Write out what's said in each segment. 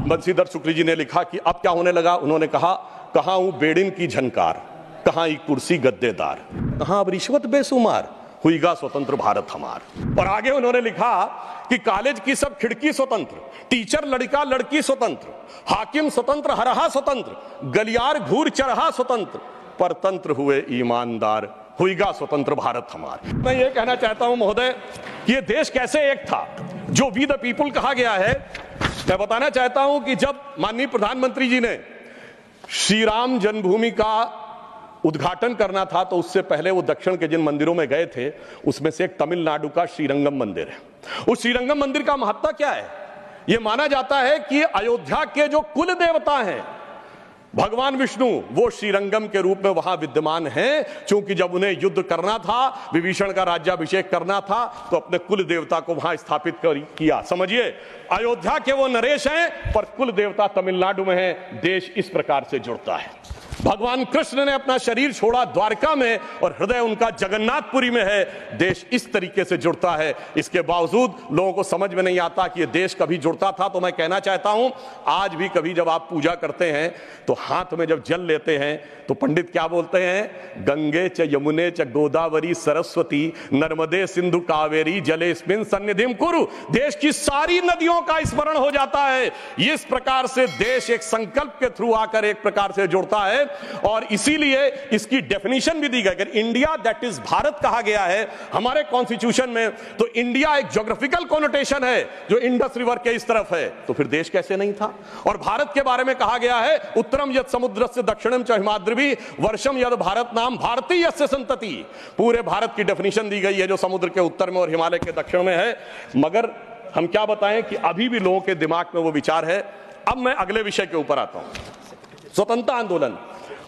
बंशीधर शुक्ल जी ने लिखा कि अब क्या होने लगा। उन्होंने कहा, कहां हूं बेड़िन की झनकार, कहां एक कुर्सी गद्देदार, कहां अब रिश्वत बेशुमार, हुईगा स्वतंत्र भारत हमार। और आगे उन्होंने लिखा कि कॉलेज की सब खिड़की स्वतंत्र, टीचर लड़का लड़की स्वतंत्र, हाकिम स्वतंत्र हरहा स्वतंत्र, गलियार घूर चरहा स्वतंत्र, परतंत्र हुए ईमानदार, हुईगा स्वतंत्र भारत हमार। मैं ये कहना चाहता हूं महोदय कि ये देश कैसे एक था जो वी द पीपुल कहा गया है। मैं बताना चाहता हूं कि जब माननीय प्रधानमंत्री जी ने श्री राम जन्मभूमि का उद्घाटन करना था तो उससे पहले वो दक्षिण के जिन मंदिरों में गए थे उसमें से एक तमिलनाडु का श्रीरंगम मंदिर है। उस श्रीरंगम मंदिर का महत्ता क्या है? यह माना जाता है कि अयोध्या के जो कुल देवता हैं भगवान विष्णु, वो श्रीरंगम के रूप में वहां विद्यमान हैं, क्योंकि जब उन्हें युद्ध करना था, विभीषण का राज्याभिषेक करना था, तो अपने कुल देवता को वहां स्थापित किया। समझिए, अयोध्या के वो नरेश हैं पर कुल देवता तमिलनाडु में है। देश इस प्रकार से जुड़ता है। भगवान कृष्ण ने अपना शरीर छोड़ा द्वारका में और हृदय उनका जगन्नाथपुरी में है। देश इस तरीके से जुड़ता है। इसके बावजूद लोगों को समझ में नहीं आता कि ये देश कभी जुड़ता था। तो मैं कहना चाहता हूं, आज भी कभी जब आप पूजा करते हैं तो हाथ में जब जल लेते हैं तो पंडित क्या बोलते हैं? गंगे च यमुने च गोदावरी सरस्वती नर्मदे सिंधु कावेरी जलेस्मिन् सन्निधिं कुरु। देश की सारी नदियों का स्मरण हो जाता है। इस प्रकार से देश एक संकल्प के थ्रू आकर एक प्रकार से जुड़ता है और इसीलिए इसकी डेफिनेशन भी दी गई। अगर इंडिया दैट इज भारत कहा गया है हमारे कॉन्स्टिट्यूशन में, तो इंडिया एक ज्योग्राफिकल कॉनोटेशन है जो इंडस रिवर के इस तरफ है, तो फिर देश कैसे नहीं था? और भारत के बारे में कहा गया है, उत्तरम यद समुद्रस्य दक्षिणम च हिमाद्रिभिः वर्षम यद भारत नाम भारती यस्य संतति। पूरे भारत की डेफिनेशन दी गई है जो समुद्र के उत्तर में और हिमालय के दक्षिण में है। मगर हम क्या बताएं कि अभी भी लोगों के दिमाग में वो विचार है। अब मैं अगले विषय के ऊपर आता हूं। स्वतंत्रता आंदोलन।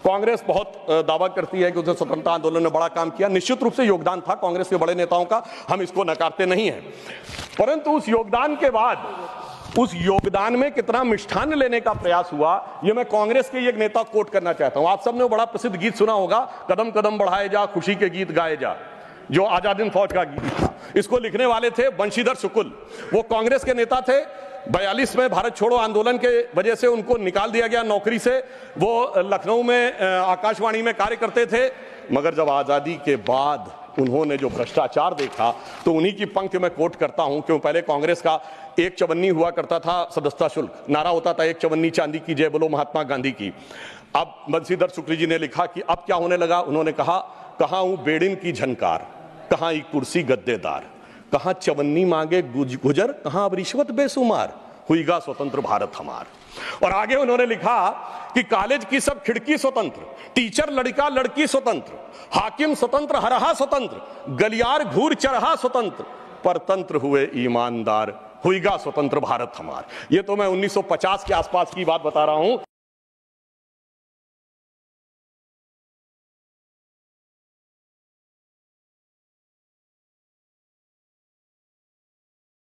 कांग्रेस बहुत दावा करती है कि उसने स्वतंत्रता आंदोलन में बड़ा काम किया। निश्चित रूप से योगदान था कांग्रेस के बड़े नेताओं का, हम इसको नकारते नहीं हैं। परंतु उस योगदान के बाद उस योगदान में कितना मिष्ठान लेने का प्रयास हुआ, यह मैं कांग्रेस के एक नेता कोट करना चाहता हूं। आप सबने बड़ा प्रसिद्ध गीत सुना होगा, कदम कदम बढ़ाए जा खुशी के गीत गाए जा, जो आजाद हिंद फौज का गीत था। इसको लिखने वाले थे बंशीधर शुक्ल। वो कांग्रेस के नेता थे। 42 में भारत छोड़ो आंदोलन के वजह से उनको निकाल दिया गया नौकरी से। वो लखनऊ में आकाशवाणी में कार्य करते थे। मगर जब आजादी के बाद उन्होंने जो भ्रष्टाचार देखा तो उन्हीं की पंक्ति में कोट करता हूं। क्यों? पहले कांग्रेस का एक चवन्नी हुआ करता था सदस्यता शुल्क, नारा होता था एक चवन्नी चांदी की जय बोलो महात्मा गांधी की। अब बंशीधर शुक्ल जी ने लिखा कि अब क्या होने लगा। उन्होंने कहा, कहां हूं बेड़िन की झनकार, कहां एक कुर्सी गद्देदार, कहां चवन्नी मांगे गुजर, कहां अब रिश्वत बेशुमार, हुईगा स्वतंत्र भारत हमार। और आगे उन्होंने लिखा कि कॉलेज की सब खिड़की स्वतंत्र, टीचर लड़का लड़की स्वतंत्र, हाकिम स्वतंत्र हरहा स्वतंत्र, गलियार घूर चरहा स्वतंत्र, परतंत्र हुए ईमानदार, हुईगा स्वतंत्र भारत हमार। ये तो मैं 1950 के आसपास की बात बता रहा हूं।